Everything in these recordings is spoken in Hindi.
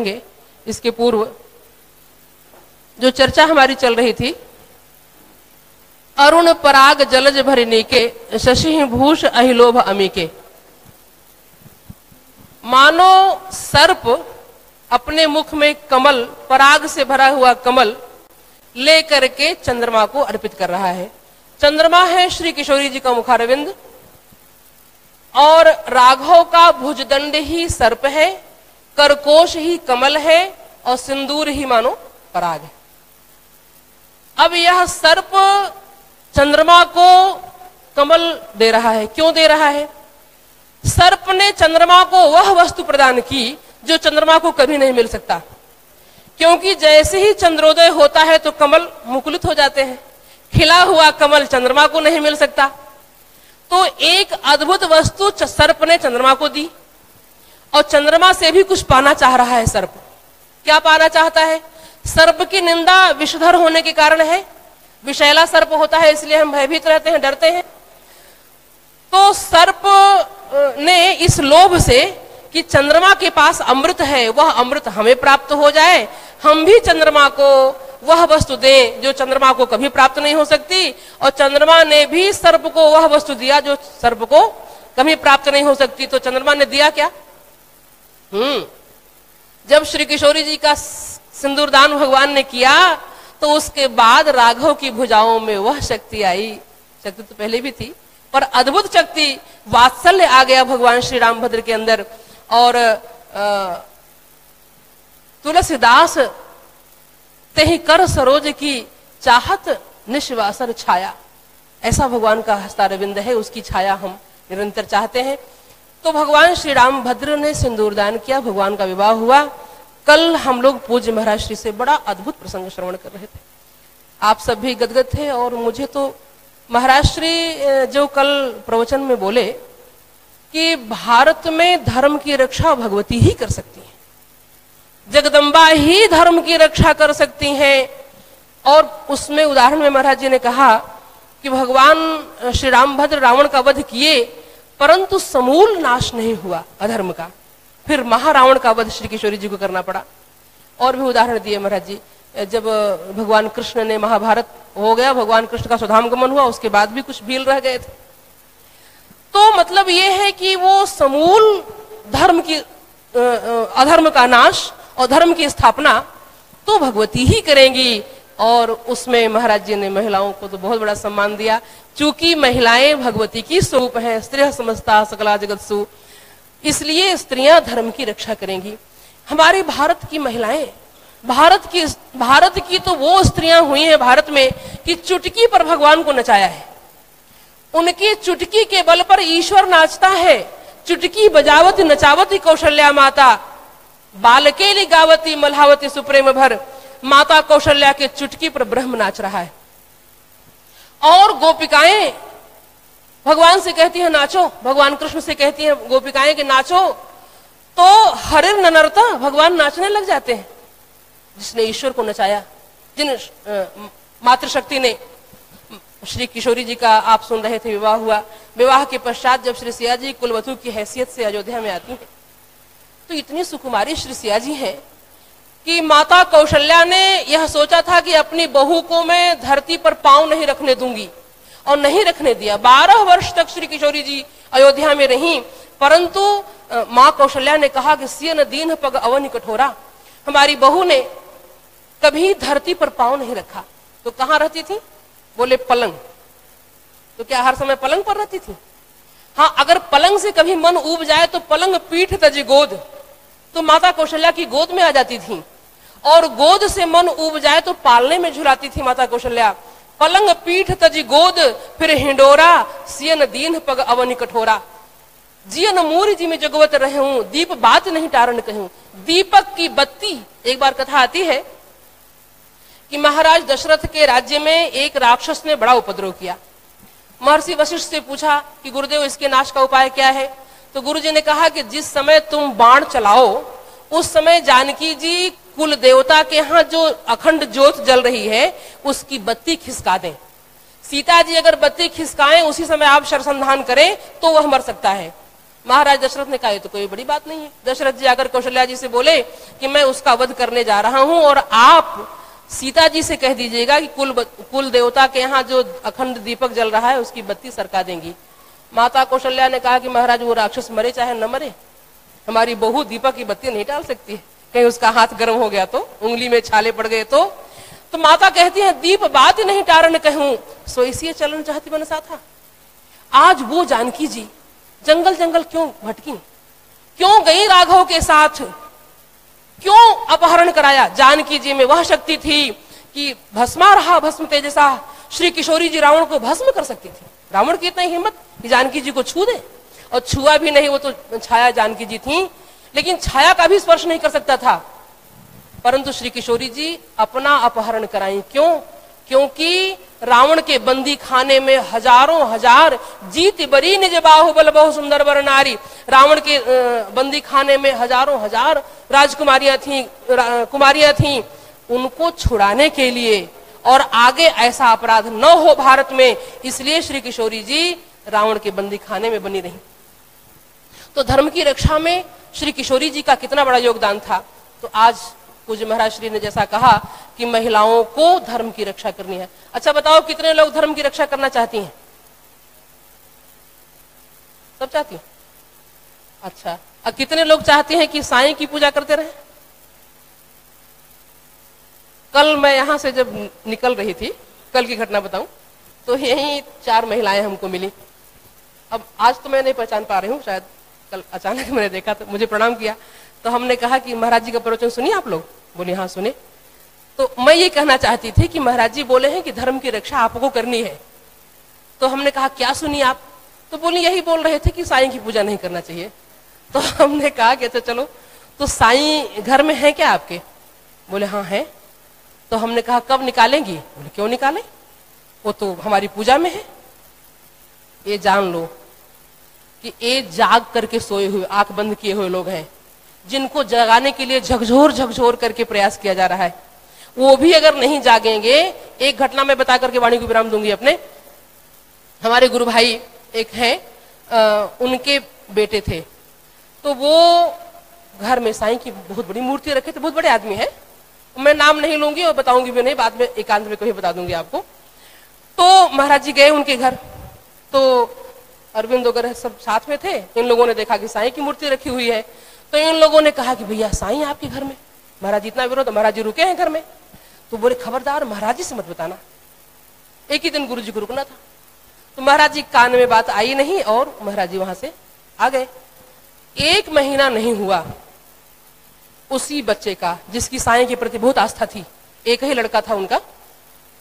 करेंगे। इसके पूर्व जो चर्चा हमारी चल रही थी, अरुण पराग जलज भरिनीके शशि भूष अहिलोभ अमीके। मानो सर्प अपने मुख में कमल, पराग से भरा हुआ कमल लेकर के चंद्रमा को अर्पित कर रहा है। चंद्रमा है श्री किशोरी जी का मुखारविंद और राघव का भुजदंड ही सर्प है, करकोश ही कमल है और सिंदूर ही मानो पराग है। अब यह सर्प चंद्रमा को कमल दे रहा है। क्यों दे रहा है? सर्प ने चंद्रमा को वह वस्तु प्रदान की जो चंद्रमा को कभी नहीं मिल सकता, क्योंकि जैसे ही चंद्रोदय होता है तो कमल मुकुलित हो जाते हैं। खिला हुआ कमल चंद्रमा को नहीं मिल सकता, तो एक अद्भुत वस्तु सर्प ने चंद्रमा को दी और चंद्रमा से भी कुछ पाना चाह रहा है सर्प। क्या पाना चाहता है? सर्प की निंदा विषधर होने के कारण है। विषैला सर्प होता है, इसलिए हम भयभीत रहते हैं, डरते हैं। तो सर्प ने इस लोभ से कि चंद्रमा के पास अमृत है, वह अमृत हमें प्राप्त हो जाए, हम भी चंद्रमा को वह वस्तु दें जो चंद्रमा को कभी प्राप्त नहीं हो सकती, और चंद्रमा ने भी सर्प को वह वस्तु दिया जो सर्प को कभी प्राप्त नहीं हो सकती। तो चंद्रमा ने दिया क्या? जब श्री किशोरी जी का सिंदूरदान भगवान ने किया तो उसके बाद राघव की भुजाओं में वह शक्ति आई। शक्ति तो पहले भी थी, पर अद्भुत शक्ति, वात्सल्य आ गया भगवान श्री रामभद्र के अंदर। और तुलसीदास तेहि कर सरोज की चाहत निश्वासर छाया, ऐसा भगवान का हस्तारविंद है, उसकी छाया हम निरंतर चाहते हैं। तो भगवान श्री रामभद्र ने सिंदूरदान किया, भगवान का विवाह हुआ। कल हम लोग पूज्य महाराज श्री से बड़ा अद्भुत प्रसंग श्रवण कर रहे थे, आप सब भी गदगद थे। और मुझे तो महाराज श्री जो कल प्रवचन में बोले कि भारत में धर्म की रक्षा भगवती ही कर सकती है, जगदम्बा ही धर्म की रक्षा कर सकती हैं। और उसमें उदाहरण में महाराज जी ने कहा कि भगवान श्री रामभद्र रावण का वध किए, परंतु समूल नाश नहीं हुआ अधर्म का। फिर महारावण का वध श्री किशोरी जी को करना पड़ा। और भी उदाहरण दिए महाराज जी। जब भगवान कृष्ण ने, महाभारत हो गया, भगवान कृष्ण का स्वधाम गमन हुआ, उसके बाद भी कुछ भील रह गए थे। तो मतलब ये है कि वो समूल धर्म की अधर्म का नाश और धर्म की स्थापना तो भगवती ही करेंगी। और उसमें महाराज जी ने महिलाओं को तो बहुत बड़ा सम्मान दिया, चूंकि महिलाएं भगवती की स्वरूप हैं। स्त्रियः समस्ता सकला जगत्सु, इसलिए स्त्रियां धर्म की रक्षा करेंगी। हमारे भारत की महिलाएं, भारत की तो वो स्त्रियां हुई हैं भारत में कि चुटकी पर भगवान को नचाया है। उनकी चुटकी के बल पर ईश्वर नाचता है। चुटकी बजावती नचावती कौशल्या माता, बालकेली गावती मल्हावती सुप्रेम भर। माता कौशल्या के चुटकी पर ब्रह्म नाच रहा है। और गोपिकाएं भगवान से कहती हैं नाचो, भगवान कृष्ण से कहती हैं गोपिकाएं कि नाचो, तो हरिर ननरता, भगवान नाचने लग जाते हैं। जिसने ईश्वर को नचाया, जिन मातृशक्ति ने, श्री किशोरी जी का आप सुन रहे थे विवाह हुआ। विवाह के पश्चात जब श्री सिया जी कुलवधू की हैसियत से अयोध्या में आती हैं, तो इतनी सुकुमारी श्री सिया जी हैं कि माता कौशल्या ने यह सोचा था कि अपनी बहू को मैं धरती पर पांव नहीं रखने दूंगी, और नहीं रखने दिया। 12 वर्ष तक श्री किशोरी जी अयोध्या में रहीं, परंतु माँ कौशल्या ने कहा कि सियन दीन पग अवनि कठोरा, हमारी बहू ने कभी धरती पर पांव नहीं रखा। तो कहाँ रहती थी? बोले पलंग। तो क्या हर समय पलंग पर रहती थी? हाँ, अगर पलंग से कभी मन ऊब जाए तो पलंग पीठ तजी गोद, तो माता कौशल्या की गोद में आ जाती थी। और गोद से मन ऊब जाए तो पालने में झुलाती थी माता कौशल्या। पलंग पीठ तजी गोद, फिर हिंडोरा, सियन दीन पग अवनि कठोरा। जियन मूरी जी में जगवत रहूं, दीप बात नहीं टारण कहूं। दीपक की बत्ती, एक बार कथा आती है कि महाराज दशरथ के राज्य में एक राक्षस ने बड़ा उपद्रव किया। महर्षि वशिष्ठ से पूछा कि गुरुदेव इसके नाश का उपाय क्या है? तो गुरुजी ने कहा कि जिस समय तुम बाण चलाओ उस समय जानकी जी कुल देवता के यहाँ जो अखंड ज्योत जल रही है उसकी बत्ती खिसका दें। सीता जी अगर बत्ती खिसकाएं उसी समय आप शरसंधान करें तो वह मर सकता है। महाराज दशरथ ने कहा ये तो कोई बड़ी बात नहीं है। दशरथ जी आकर कौशल्या जी से बोले कि मैं उसका वध करने जा रहा हूं और आप सीता जी से कह दीजिएगा कि कुल देवता के यहाँ जो अखंड दीपक जल रहा है उसकी बत्ती सरका देंगी। माता कौशल्या ने कहा कि महाराज वो राक्षस मरे चाहे न मरे, हमारी बहू दीपक की बत्ती नहीं डाल सकती है, कहीं उसका हाथ गर्म हो गया तो, उंगली में छाले पड़ गए तो माता कहती है दीप बात नहीं टारन कहूं सो इसी चलन चाहती बनसा था। आज वो जानकी जी जंगल जंगल क्यों भटकी, क्यों गई राघव के साथ, क्यों अपहरण कराया? जानकी जी में वह शक्ति थी कि भस्मा रहा भस्म तेजसा, श्री किशोरी जी रावण को भस्म कर सकती थी। रावण की इतनी हिम्मत कि जानकी जी को छू दे, और छुआ भी नहीं, वो तो छाया जानकी जी थी, लेकिन छाया का भी स्पर्श नहीं कर सकता था। परंतु श्री किशोरी जी अपना अपहरण कराई। क्यों? क्योंकि रावण के बंदी खाने में हजारों हजार जीत बरी निज बाहुबल बहु सुंदर वर नारी, रावण के बंदी खाने में हजारों हजार राजकुमारियां थीं, कुमारियां थीं, उनको छुड़ाने के लिए और आगे ऐसा अपराध न हो भारत में, इसलिए श्री किशोरी जी रावण के बंदी खाने में बनी रही। तो धर्म की रक्षा में श्री किशोरी जी का कितना बड़ा योगदान था। तो आज पूज्य महाराज श्री ने जैसा कहा कि महिलाओं को धर्म की रक्षा करनी है। अच्छा बताओ कितने लोग धर्म की रक्षा करना चाहती हैं? सब चाहती हैं? अच्छा, और कितने लोग चाहते हैं कि साईं की पूजा करते रहे? कल मैं यहां से जब निकल रही थी, कल की घटना बताऊं, तो यही 4 महिलाएं हमको मिली। अब आज तो मैं नहीं पहचान पा रही हूँ, शायद कल अचानक मैंने देखा तो मुझे प्रणाम किया। तो हमने कहा कि महाराज जी का प्रवचन सुनिए आप लोग? बोले हाँ सुने। तो मैं ये कहना चाहती थी कि महाराज जी बोले हैं कि धर्म की रक्षा आपको करनी है। तो हमने कहा क्या सुनी आप? तो बोली यही बोल रहे थे कि साईं की पूजा नहीं करना चाहिए। तो हमने कहा कि अच्छा चलो, तो साईं घर में है क्या आपके? बोले हाँ है। तो हमने कहा कब निकालेंगी? बोले क्यों निकालें, वो तो हमारी पूजा में है। ये जान लो कि ये जाग करके सोए हुए, आंख बंद किए हुए लोग हैं, जिनको जगाने के लिए झकझोर करके प्रयास किया जा रहा है। वो भी अगर नहीं जागेंगे, एक घटना मैं बता करके वाणी को विराम दूंगी अपने। हमारे गुरु भाई एक हैं, उनके बेटे थे, तो वो घर में साईं की बहुत बड़ी मूर्ति रखे थे। बहुत बड़े आदमी है, मैं नाम नहीं लूंगी और बताऊंगी भी नहीं, बाद में एकांत में कभी बता दूंगी आपको। तो महाराज जी गए उनके घर, तो अरविंद वगैरह सब साथ में थे। इन लोगों ने देखा कि साईं की मूर्ति रखी हुई है, तो इन लोगों ने कहा कि भैया साईं आपके घर में? महाराज जी इतना विरोध, महाराज जी रुके हैं घर में। तो बोले खबरदार महाराज जी से मत बताना। एक ही दिन गुरु जी को रुकना था, तो महाराज जी कान में बात आई नहीं और महाराज जी वहां से आ गए। 1 महीना नहीं हुआ, उसी बच्चे का जिसकी साईं के प्रति बहुत आस्था थी, एक ही लड़का था उनका,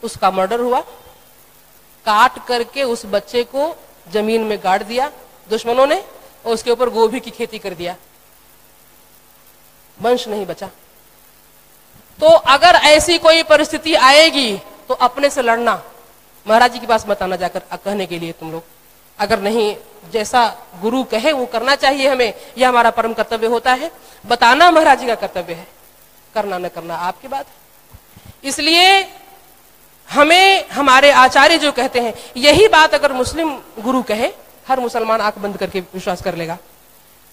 उसका मर्डर हुआ। काट करके उस बच्चे को जमीन में गाड़ दिया दुश्मनों ने, और उसके ऊपर गोभी की खेती कर दिया। वंश नहीं बचा। तो अगर ऐसी कोई परिस्थिति आएगी तो अपने से लड़ना, महाराज जी के पास मत आना जाकर कहने के लिए तुम लोग। अगर नहीं, जैसा गुरु कहे वो करना चाहिए हमें, यह हमारा परम कर्तव्य होता है। बताना महाराज जी का कर्तव्य है, करना न करना आपकी बात है। इसलिए हमें हमारे आचार्य जो कहते हैं, यही बात अगर मुस्लिम गुरु कहे, हर मुसलमान आंख बंद करके विश्वास कर लेगा।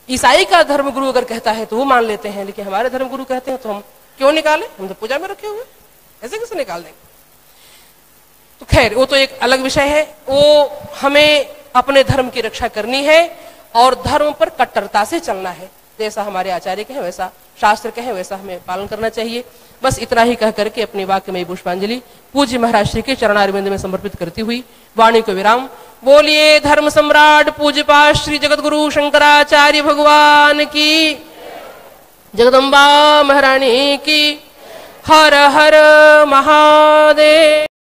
ईसाई का धर्म गुरु अगर कहता है तो वो मान लेते हैं, लेकिन हमारे धर्म गुरु कहते हैं तो हम क्यों निकालें? हम तो पूजा में रखे हुए, ऐसे कैसे निकाल देंगे? तो खैर वो तो एक अलग विषय है। वो हमें अपने धर्म की रक्षा करनी है और धर्म पर कट्टरता से चलना है। जैसा हमारे आचार्य कहे, वैसा शास्त्र कहे, वैसा हमें पालन करना चाहिए। बस इतना ही कह करके अपने वाक्य में पुष्पांजलि पूज्य महाराज श्री के चरणारविंद में समर्पित करती हुई वाणी को विराम। बोलिए धर्म सम्राट पूज्यपाद श्री जगत गुरु शंकराचार्य भगवान की, जगदम्बा महारानी की। हर हर महादेव।